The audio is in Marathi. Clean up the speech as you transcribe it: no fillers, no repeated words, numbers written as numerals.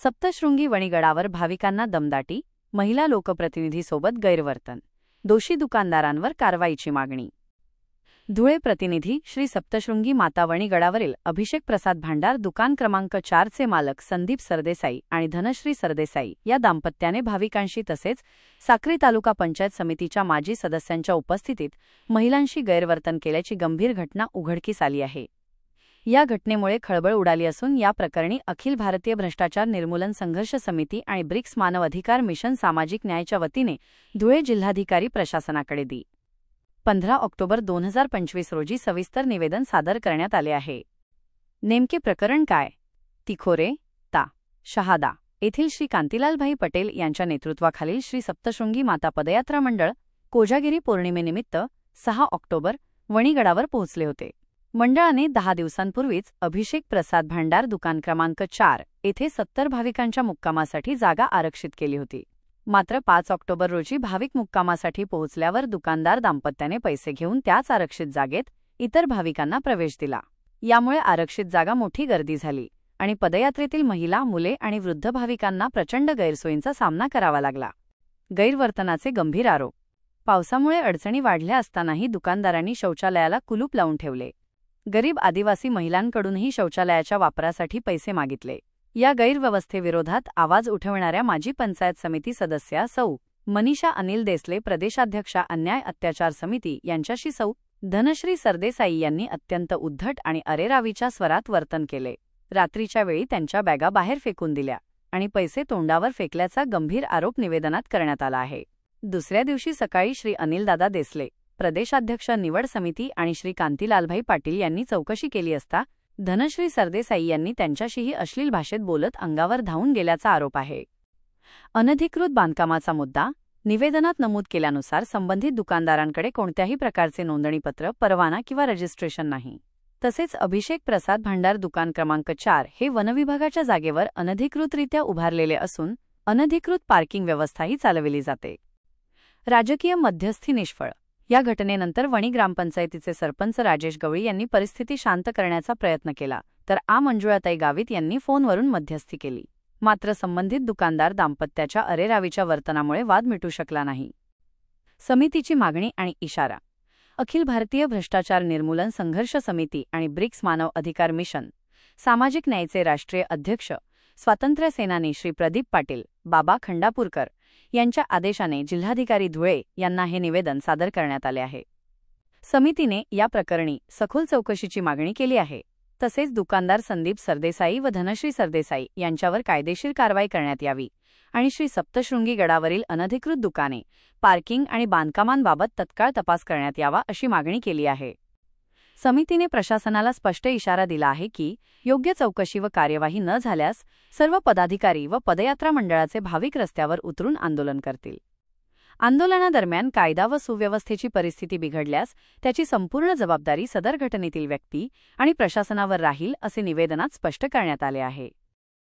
सप्तशृंगी वणीगडावर भाविकांना दमदाटी, महिला लोकप्रतिनिधीसोबत गैरवर्तन, दोषी दुकानदारांवर कारवाईची मागणी. धुळे प्रतिनिधी. श्री सप्तशृंगी माता वणीगडावरील अभिषेक प्रसाद भांडार दुकान क्रमांक 4 चे मालक संदीप सरदेसाई आणि धनश्री सरदेसाई या दाम्पत्याने भाविकांशी तसेच साक्री तालुका पंचायत समितीच्या माजी सदस्यांच्या उपस्थितीत महिलांशी गैरवर्तन केल्याची गंभीर घटना उघडकीस आली आहे. या घटनेमुळे खळबळ उडाली असून या प्रकरणी अखिल भारतीय भ्रष्टाचार निर्मूलन संघर्ष समिती आणि ब्रिक्स मानव अधिकार मिशन सामाजिक न्यायाच्या वतीने धुळे जिल्हाधिकारी प्रशासनाकडे दि. 15 ऑक्टोबर 2025 रोजी सविस्तर निवेदन सादर करण्यात आले आहे. नेमके प्रकरण काय? तिखोरे ता. शहादा येथील श्री कांतीलालभाई पटेल यांच्या नेतृत्वाखालील श्री सप्तशृंगी माता पदयात्रा मंडळ कोजागिरी पौर्णिमेनिमित्त 6 ऑक्टोबर वणीगडावर पोहोचले होते. मंडळाने 10 दिवसांपूर्वीच अभिषेक प्रसाद भांडार दुकान क्रमांक 4 येथे 70 भाविकांच्या मुक्कामासाठी जागा आरक्षित केली होती. मात्र 5 ऑक्टोबर रोजी भाविक मुक्कामासाठी पोहोचल्यावर दुकानदार दाम्पत्याने पैसे घेऊन त्याच आरक्षित जागेत इतर भाविकांना प्रवेश दिला. यामुळे आरक्षित जागा मोठी गर्दी झाली आणि पदयात्रेतील महिला, मुले आणि वृद्ध भाविकांना प्रचंड गैरसोयींचा सामना करावा लागला. गैरवर्तनाचे गंभीर आरोप. पावसामुळे अडचणी वाढल्या असतानाही दुकानदारांनी शौचालयाला कुलूप लावून ठेवले. गरीब आदिवासी महिलांकडूनही शौचालयाच्या वापरासाठी पैसे मागितले. या गैरव्यवस्थेविरोधात आवाज उठवणाऱ्या माजी पंचायत समिती सदस्या सौ. मनीषा अनिल देसले, प्रदेशाध्यक्षा अन्याय अत्याचार समिती यांच्याशी सौ. धनश्री सरदेसाई यांनी अत्यंत उद्धट आणि अरेरावीच्या स्वरात वर्तन केले. रात्रीच्या वेळी त्यांच्या बॅगा बाहेर फेकून दिल्या आणि पैसे तोंडावर फेकल्याचा गंभीर आरोप निवेदनात करण्यात आला आहे. दुसऱ्या दिवशी सकाळी श्री अनिलदादा देसले, प्रदेशाध्यक्ष निवड समिती आणि श्री कांतीलालभाई पाटील यांनी चौकशी केली असता धनश्री सरदेसाई यांनी त्यांच्याशीही अश्लील भाषेत बोलत अंगावर धावून गेल्याचा आरोप आहे. अनधिकृत बांधकामाचा मुद्दा. निवेदनात नमूद केल्यानुसार संबंधित दुकानदारांकडे कोणत्याही प्रकारचे नोंदणीपत्र, परवाना किंवा रजिस्ट्रेशन नाही. तसेच अभिषेक प्रसाद भांडार दुकान क्रमांक 4 हे वनविभागाच्या जागेवर अनधिकृतरित्या उभारलेले असून अनधिकृत पार्किंग व्यवस्थाही चालविली जाते. राजकीय मध्यस्थी निष्फळ. या घटनेनंतर वणी ग्रामपंचायतीचे सरपंच राजेश गवळी यांनी परिस्थिती शांत करण्याचा प्रयत्न केला, तर मंजुळाताई गावित यांनी फोनवरून मध्यस्थी केली. मात्र संबंधित दुकानदार दाम्पत्याच्या अरेरावीच्या वर्तनामुळे वाद मिटू शकला नाही. समितीची मागणी आणि इशारा. अखिल भारतीय भ्रष्टाचार निर्मूलन संघर्ष समिती आणि ब्रिक्स मानव अधिकार मिशन सामाजिक न्यायाचे राष्ट्रीय अध्यक्ष स्वातंत्र्य सेनानी श्री प्रदीप पाटील, बाबा खंडापूरकर यांच्या आदेशाने जिल्हाधिकारी धुळे यांना हे निवेदन सादर करण्यात आले आहे. समितीने या प्रकरणी सखोल चौकशीची मागणी केली आहे. तसेच दुकानदार संदीप सरदेसाई व धनश्री सरदेसाई यांच्यावर कायदेशीर कारवाई करण्यात यावी आणि श्री सप्तशृंगी गडावरील अनधिकृत दुकाने, पार्किंग आणि बांधकामांबाबत तत्काळ तपास करण्यात यावा अशी मागणी केली आहे. समितीने प्रशासनाला स्पष्ट इशारा दिला आहे की योग्य चौकशी व कार्यवाही न झाल्यास सर्व पदाधिकारी व पदयात्रा मंडळाचे भाविक रस्त्यावर उतरून आंदोलन करतील. आंदोलनादरम्यान कायदा व सुव्यवस्थेची परिस्थिती बिघडल्यास त्याची संपूर्ण जबाबदारी सदर घटनेतील व्यक्ती आणि प्रशासनावर राहील असे निवेदनात स्पष्ट करण्यात आले आहे.